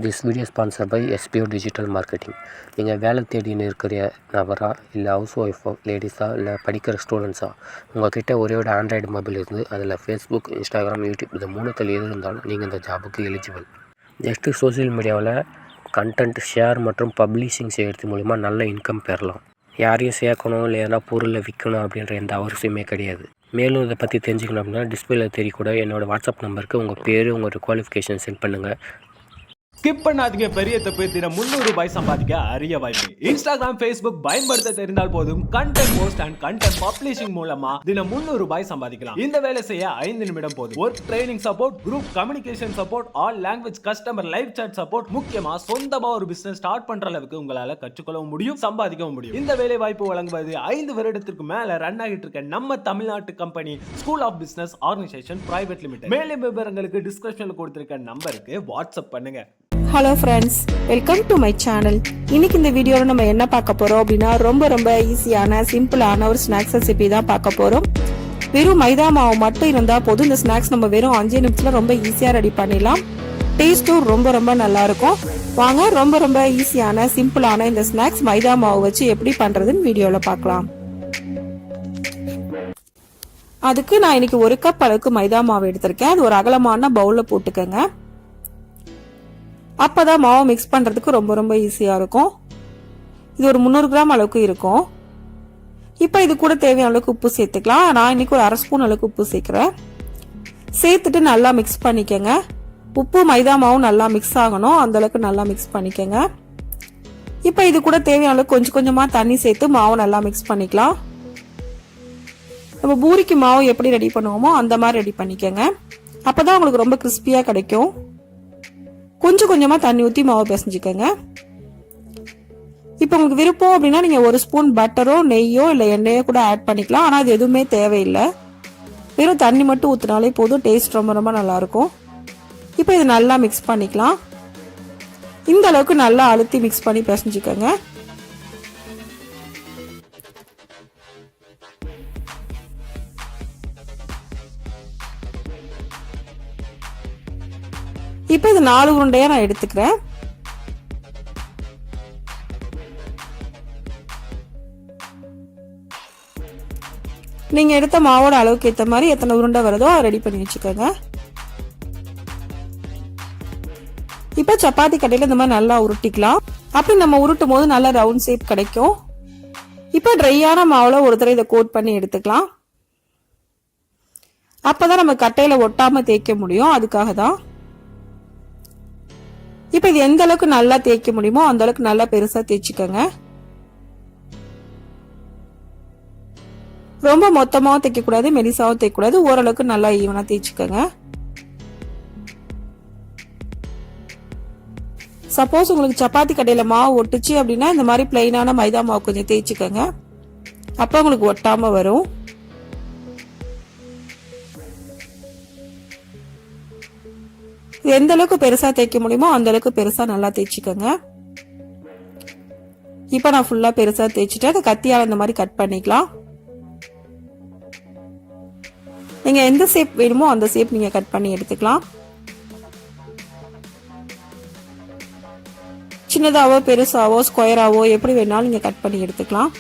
This video sponsor by SPO digital marketing. நீங்கள் வேலை தேடின்னு இருக்கிற நபரா, இல்லை ஹவுஸ் ஒய்ஃபோ, லேடிஸா, இல்லை படிக்கிற ஸ்டூடெண்ட்ஸா, உங்கள்கிட்ட ஒரே ஒரு ஆண்ட்ராய்டு மொபைல் இருந்து அதில் ஃபேஸ்புக், இன்ஸ்டாகிராம், யூடியூப் இது மூணுத்தில் எது இருந்தாலும் நீங்கள் இந்த ஜாபுக்கு எலிஜிபிள். ஜஸ்ட்டு சோசியல் மீடியாவில் கண்டென்ட் ஷேர் மற்றும் பப்ளிஷிங் செய்கிறது மூலிமா நல்ல இன்கம் பெறலாம். யாரையும் சேர்க்கணும் இல்லை எதனா பொருளை விற்கணும் அப்படின்ற எந்த அவசியமே கிடையாது. மேலும் இதை பற்றி தெரிஞ்சுக்கணும் அப்படின்னா டிஸ்பிளேல தெரியக்கூட என்னோடய வாட்ஸ்அப் நம்பருக்கு உங்கள் பேர், உங்களோட குவாலிஃபிகேஷன் சென்ட் பண்ணுங்கள். ஸ்கிப் பண்ணாதீங்க. பெரிய தப்பு. தினம் 300 ரூபாய் சம்பாதிக்க அரிய வாய்ப்பு. இன்ஸ்டாகிராம், ஃபேஸ்புக் பயன்படுத்த தெரிந்தால் போதும் content post and content publishing மூலமா தினம் 300 ரூபாய் சம்பாதிக்கலாம். இந்த வேலை செய்ய 5 நிமிடம் போதும். Work training support, group communication support, all language customer live chat support, முக்கியமா சொந்தமா ஒரு பிசினஸ் ஸ்டார்ட் பண்ற அளவுக்கு உங்களால கற்றுக்கொள்ளவும் முடியும், சம்பாதிக்கவும் முடியும். இந்த வேலை வாய்ப்பு வழங்குவது 5 வருடத்திற்கு மேல ரன் ஆகிட்டு இருக்க நம்ம தமிழ்நாட்டு company school of business organisation private limited. மேலும் விவரங்களுக்கு டிஸ்கிரிப்ஷன்ல கொடுத்திருக்க நம்பருக்கு வாட்ஸ்அப் பண்ணுங்க. Hello friends, welcome to my channel. இன்னைக்கு இந்த வீடியோவில் நம்ம என்ன பார்க்க போறோம் அப்படின்னா ரொம்ப ஈஸியான சிம்பிளான ஒரு ஸ்நாக்ஸ் ரெசிபி தான் பார்க்க போறோம். வெறும் மைதா மாவு மட்டும் இருந்தால் போதும். இந்த ஸ்நாக்ஸ் நம்ம வெறும் 5 நிமிஷத்துல ரொம்ப ஈஸியாக ரெடி பண்ணிடலாம். டேஸ்ட்டும் ரொம்ப நல்லா இருக்கும். வாங்க ரொம்ப ஈஸியான சிம்பிளான இந்த ஸ்நாக்ஸ் மைதா மாவு வச்சு எப்படி பண்றதுன்னு வீடியோவில் பார்க்கலாம். அதுக்கு நான் இன்னைக்கு 1 கப் அளவுக்கு மைதா மாவு எடுத்திருக்கேன். அது ஒரு அகலமான பவுல்ல போட்டுக்கோங்க. அப்பதான் மாவு மிக்ஸ் பண்றதுக்கு ரொம்ப ஈஸியா இருக்கும். இது ஒரு 300 கிராம் அளவுக்கு இருக்கும். இப்ப இது கூட தேவையான அளவுக்கு உப்பு சேர்த்துக்கலாம். நான் இன்னைக்கு ஒரு 1/2 ஸ்பூன் அளவுக்கு உப்பு சேர்க்கிறேன். சேர்த்துட்டு நல்லா மிக்ஸ் பண்ணிக்கங்க. உப்பு மைதா மாவும் நல்லா மிக்ஸ் ஆகணும், அந்த அளவுக்கு நல்லா மிக்ஸ் பண்ணிக்கங்க. இப்ப இது கூட தேவையான அளவுக்கு கொஞ்சமா தண்ணி சேர்த்து மாவு நல்லா மிக்ஸ் பண்ணிக்கலாம். நம்ம பூரிக்கு மாவு எப்படி ரெடி பண்ணுவோமோ அந்த மாதிரி ரெடி பண்ணிக்கங்க. அப்பதான் உங்களுக்கு ரொம்ப கிறிஸ்பியா கிடைக்கும். கொஞ்சமா தண்ணி ஊற்றி மாவு பிசைஞ்சுக்கோங்க. இப்போ உங்களுக்கு விருப்பம் அப்படின்னா நீங்க 1 ஸ்பூன் பட்டரோ நெய்யோ இல்லை எண்ணெயோ கூட ஆட் பண்ணிக்கலாம். ஆனால் அது எதுவுமே தேவையில்லை. வெறும் தண்ணி மட்டும் ஊற்றினாலே போதும். டேஸ்ட் ரொம்ப நல்லா இருக்கும். இப்போ இது நல்லா மிக்ஸ் பண்ணிக்கலாம். இந்த அளவுக்கு நல்லா அழுத்தி மிக்ஸ் பண்ணி பிசைஞ்சுக்கோங்க. இப்போ இது 4 உருண்டையா நான் எடுத்துக்கிறேன். நீங்க எடுத்த மாவோட அளவுக்கு ஏற்ற மாதிரி எத்தனை உருண்டை வருதோ ரெடி பண்ணி வச்சுக்கோங்க. இப்போ சப்பாத்தி கட்டையில இந்த மாதிரி நல்லா உருட்டிக்கலாம். அப்படி நம்ம உருட்டும் போது நல்ல ரவுண்ட் ஷேப் கிடைக்கும். இப்போ ட்ரையான மாவுல ஒரு தடவை இதை கோட் பண்ணி எடுத்துக்கலாம். அப்பதான் நம்ம கட்டையில ஒட்டாம தேய்க்க முடியும், அதுக்காக தான். இப்ப இது எந்த அளவுக்கு நல்லா தேய்க்க முடியுமோ அந்த அளவுக்கு நல்லா பெருசா தேய்ச்சிக்கோங்க. ரொம்ப மொத்தமாவும் தேய்க்க கூடாது, மெலிசாவும் தேய்க்க கூடாது. ஓரளவுக்கு நல்லா ஈவனா தேய்ச்சிக்கோங்க. சப்போஸ் உங்களுக்கு சப்பாத்தி கட்டையில மாவு ஒட்டுச்சு அப்படின்னா இந்த மாதிரி பிளைனான மைதா மாவு கொஞ்சம் தேய்ச்சிக்கோங்க. அப்ப உங்களுக்கு ஒட்டாம வரும். எந்த அளவுக்கு பெருசா தேய்க்க முடியுமோ அந்த அளவுக்கு பெருசா நல்லா தேய்ச்சிக்கோங்க. இப்ப நான் ஃபுல்லா பெருசா தேய்ச்சிட்டு அதை கத்தியால இந்த மாதிரி கட் பண்ணிக்கலாம். நீங்க எந்த ஷேப் வேணுமோ அந்த ஷேப் நீங்க கட் பண்ணி எடுத்துக்கலாம். சின்னதாவோ பெருசாவோ ஸ்கொயராவோ எப்படி வேணாலும் நீங்க கட் பண்ணி எடுத்துக்கலாம்.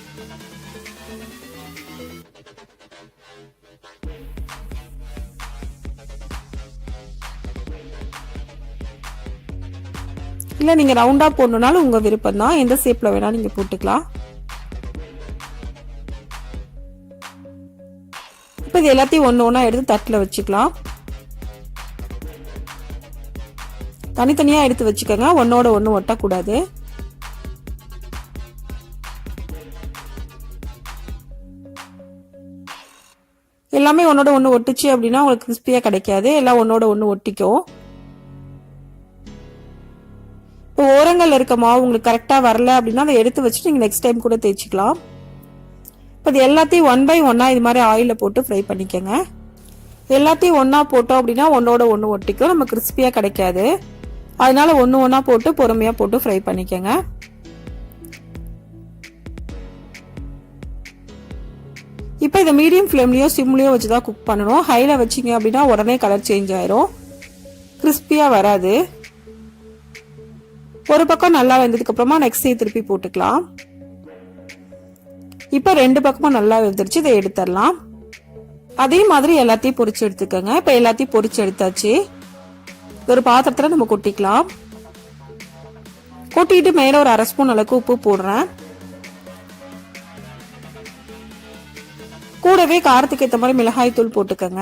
இல்ல நீங்க ரவுண்டா போடணும்னாலும் உங்க விருப்பம் தான். எந்த ஷேப்ல வேணா நீங்க போட்டுக்கலாம். இப்ப இது எல்லாத்தையும் ஒண்ணா எடுத்து தட்டுல வச்சுக்கலாம். தனித்தனியா எடுத்து வச்சுக்கோங்க, ஒன்னோட ஒண்ணு ஒட்டக்கூடாது. எல்லாமே ஒன்னோட ஒண்ணு ஒட்டுச்சு அப்படின்னா உங்களுக்கு கிறிஸ்பியா கிடைக்காது. எல்லாம் ஒன்னோட ஒண்ணு ஒட்டிக்கும். இப்போ ஓரங்கள்ல இருக்க மாவு உங்களுக்கு கரெக்டா வரல அப்படின்னா அதை எடுத்து வச்சுட்டு நீங்க நெக்ஸ்ட் டைம் கூட தேய்ச்சிக்கலாம். இப்போ இது எல்லாத்தையும் 1 by 1 இது மாதிரி ஆயில போட்டு ஃப்ரை பண்ணிக்கோங்க. எல்லாத்தையும் ஒன்னா போட்டோம் அப்படின்னா ஒன்னோட ஒண்ணு ஒட்டிக்கும், நம்ம கிறிஸ்பியா கிடைக்காது. அதனால ஒண்ணா போட்டு பொறுமையா போட்டு ஃப்ரை பண்ணிக்கோங்க. இப்போ இதை மீடியம் ஃப்ளேம்லயோ சிம்லயோ வச்சுதான் குக் பண்ணணும். ஹைல வச்சிங்க அப்படின்னா உடனே கலர் சேஞ்ச் ஆயிரும், கிறிஸ்பியா வராது. ஒரு பக்கம் நல்லா வெந்ததுக்கு அப்புறமா நெக்ஸ்ட் திருப்பி போட்டுக்கலாம். இப்ப 2 பக்கமும் நல்லா வெந்துருச்சு. இதை எடுத்துடலாம். அதே மாதிரி எல்லாத்தையும் பொரிச்சு எடுத்துக்கோங்க. இப்ப எல்லாத்தையும் பொரிச்சு எடுத்தாச்சு. ஒரு பாத்திரத்துல நம்ம கொட்டிக்கலாம். கொட்டிட்டு மேல ஒரு 1/2 ஸ்பூன் அளவுக்கு உப்பு போடுறேன். கூடவே காரத்துக்கு ஏற்ற மாதிரி மிளகாய் தூள் போட்டுக்கோங்க.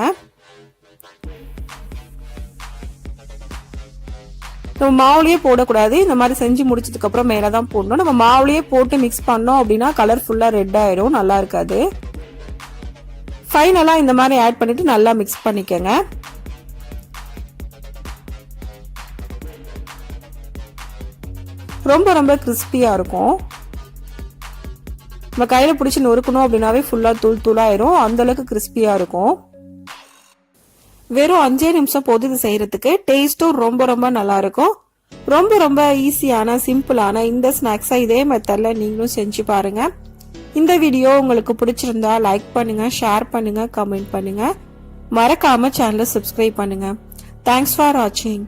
நம்ம மாவுலயே போடக்கூடாது. இந்த மாதிரி செஞ்சு முடிச்சதுக்கு அப்புறம் மேலதான் போடணும். நம்ம மாவுலயே போட்டு மிக்ஸ் பண்ணோம் அப்படின்னா கலர் ஃபுல்லா ரெட் ஆயிடும், நல்லா இருக்காது. ஃபைனலா இந்த மாதிரி ஆட் பண்ணிட்டு நல்லா மிக்ஸ் பண்ணிக்கோங்க. ரொம்ப ரொம்ப கிறிஸ்பியா இருக்கும். நம்ம கையில பிடிச்சி நொறுக்கணும் அப்படின்னாவே ஃபுல்லா தூள் தூளாயிரும், அந்த அளவுக்கு கிறிஸ்பியா இருக்கும். வெறும் 5 நிமிஷம் போது இது செய்யறதுக்கு. டேஸ்டும் ரொம்ப ரொம்ப நல்லா இருக்கும். ரொம்ப ரொம்ப ஈஸியான சிம்பிளான இந்த ஸ்நாக்ஸை இதே மெத்தட்ல நீங்களும் செஞ்சு பாருங்க. இந்த வீடியோ உங்களுக்கு பிடிச்சிருந்தா லைக் பண்ணுங்க, ஷேர் பண்ணுங்க, கமெண்ட் பண்ணுங்க. மறக்காம சேனலை சப்ஸ்கிரைப் பண்ணுங்க. தேங்க்ஸ் ஃபார் வாட்சிங்.